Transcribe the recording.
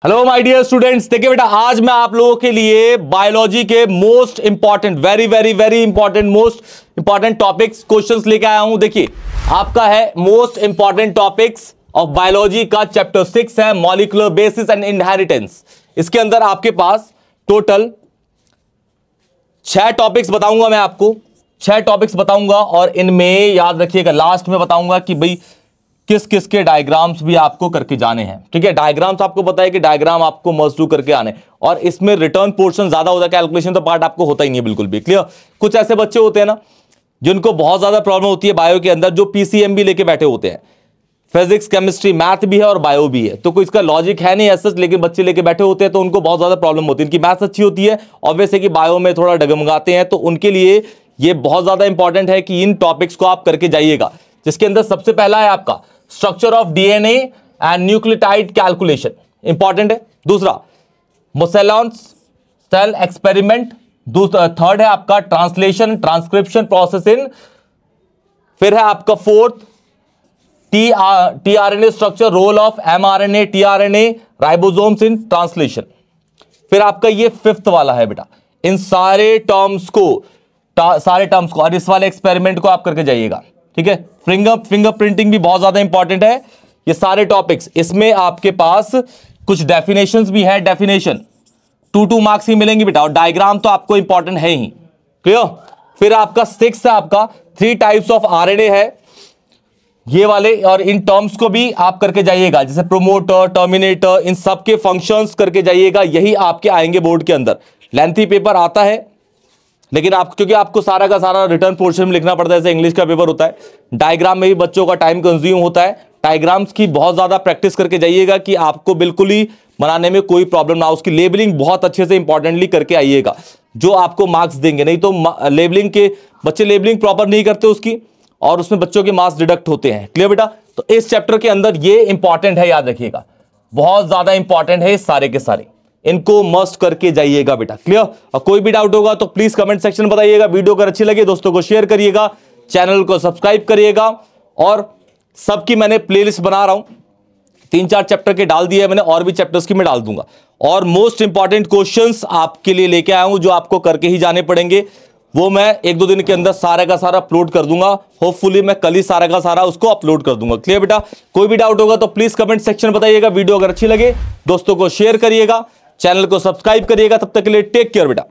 Hello my dear students, देखिए बेटा, आज मैं आप लोगों के लिए बायोलॉजी के most important very important most important topics questions लेके आया हूं। देखिए, आपका है most important topics of biology का चैप्टर 6 है मॉलिक्यूलर बेसिस एंड इनहेरिटेंस। इसके अंदर आपके पास टोटल 6 टॉपिक्स बताऊंगा। मैं आपको 6 टॉपिक्स बताऊंगा और इनमें याद रखिएगा, लास्ट में बताऊंगा कि भाई किस किस के डायग्राम्स भी आपको करके जाने हैं। ठीक है, डायग्राम्स आपको पता है कि डायग्राम आपको मस्ट डू करके आने, और इसमें रिटर्न पोर्शन ज्यादा होता है, कैलकुलेशन तो पार्ट आपको होता ही नहीं है बिल्कुल भी। क्लियर? कुछ ऐसे बच्चे होते हैं ना जिनको बहुत ज्यादा प्रॉब्लम होती है बायो के अंदर, जो पीसीएम भी लेके बैठे होते हैं, फिजिक्स केमिस्ट्री मैथ भी है और बायो भी है, तो कोई इसका लॉजिक है नहीं ऐसा, लेकिन बच्चे लेके बैठे होते हैं तो उनको बहुत ज्यादा प्रॉब्लम होती है। इनकी मैथ्स अच्छी होती है, ऑब्वियस है कि बायो में थोड़ा डगमगाते हैं, तो उनके लिए ये बहुत ज्यादा इंपॉर्टेंट है कि इन टॉपिक्स को आप करके जाइएगा। जिसके अंदर सबसे पहला है आपका structure of DNA and nucleotide calculation, important है। दूसरा मोसेलॉन्स सेल एक्सपेरिमेंट। थर्ड है आपका ट्रांसलेशन ट्रांसक्रिप्शन प्रोसेस इन। फिर है आपका fourth tRNA structure, role of mRNA tRNA ribosomes in translation. फिर आपका ये फिफ्थ वाला है बेटा। इन सारे टर्म्स को और इस वाले एक्सपेरिमेंट को आप करके जाइएगा। ठीक है, फिंगरप्रिंटिंग भी बहुत ज्यादा इंपॉर्टेंट है। ये सारे टॉपिक्स, इसमें आपके पास कुछ डेफिनेशंस भी है। डेफिनेशन 2 मार्क्स ही मिलेंगे बेटा, और डायग्राम तो आपको इंपॉर्टेंट है ही। क्लियर? फिर आपका 6 है, आपका 3 टाइप्स ऑफ आरएनए है ये वाले, और इन टर्म्स को भी आप करके जाइएगा, जैसे प्रोमोटर टर्मिनेटर, इन सब के फंक्शंस करके जाइएगा। यही आपके आएंगे बोर्ड के अंदर। लेंथी पेपर आता है, लेकिन क्योंकि आपको सारा का सारा रिटर्न पोर्शन में लिखना पड़ता है, जैसे इंग्लिश का पेपर होता है, डायग्राम में भी बच्चों का टाइम कंज्यूम होता है। डायग्राम्स की बहुत ज्यादा प्रैक्टिस करके जाइएगा कि आपको बिल्कुल ही बनाने में कोई प्रॉब्लम ना हो। उसकी लेबलिंग बहुत अच्छे से इंपॉर्टेंटली करके आइएगा, जो आपको मार्क्स देंगे। नहीं तो लेबलिंग के बच्चे लेबलिंग प्रॉपर नहीं करते उसकी, और उसमें बच्चों के मार्क्स डिडक्ट होते हैं। क्लियर बेटा? तो इस चैप्टर के अंदर ये इंपॉर्टेंट है, याद रखिएगा, बहुत ज्यादा इंपॉर्टेंट है सारे के सारे, इनको मस्ट करके जाइएगा बेटा। क्लियर? और कोई भी डाउट होगा तो प्लीज कमेंट सेक्शन में बताइएगा। वीडियो अगर अच्छी लगे दोस्तों को शेयर करिएगा, चैनल को सब्सक्राइब करिएगा, और सबकी मैंने प्लेलिस्ट बना रहा हूं, 3-4 चैप्टर के डाल दिए मैंने, और भी चैप्टर्स की मैं डाल दूंगा। और मोस्ट इंपॉर्टेंट क्वेश्चंस आपके लिए लेके आया हूं, जो आपको करके ही जाने पड़ेंगे। वो मैं 1-2 दिन के अंदर सारा का सारा अपलोड कर दूंगा। होपफुली मैं कल ही सारा का सारा उसको अपलोड कर दूंगा। क्लियर बेटा? कोई भी डाउट होगा तो प्लीज कमेंट सेक्शन में बताइएगा। वीडियो अगर अच्छी लगे दोस्तों को शेयर करिएगा, चैनल को सब्सक्राइब करिएगा। तब तक के लिए टेक केयर बेटा।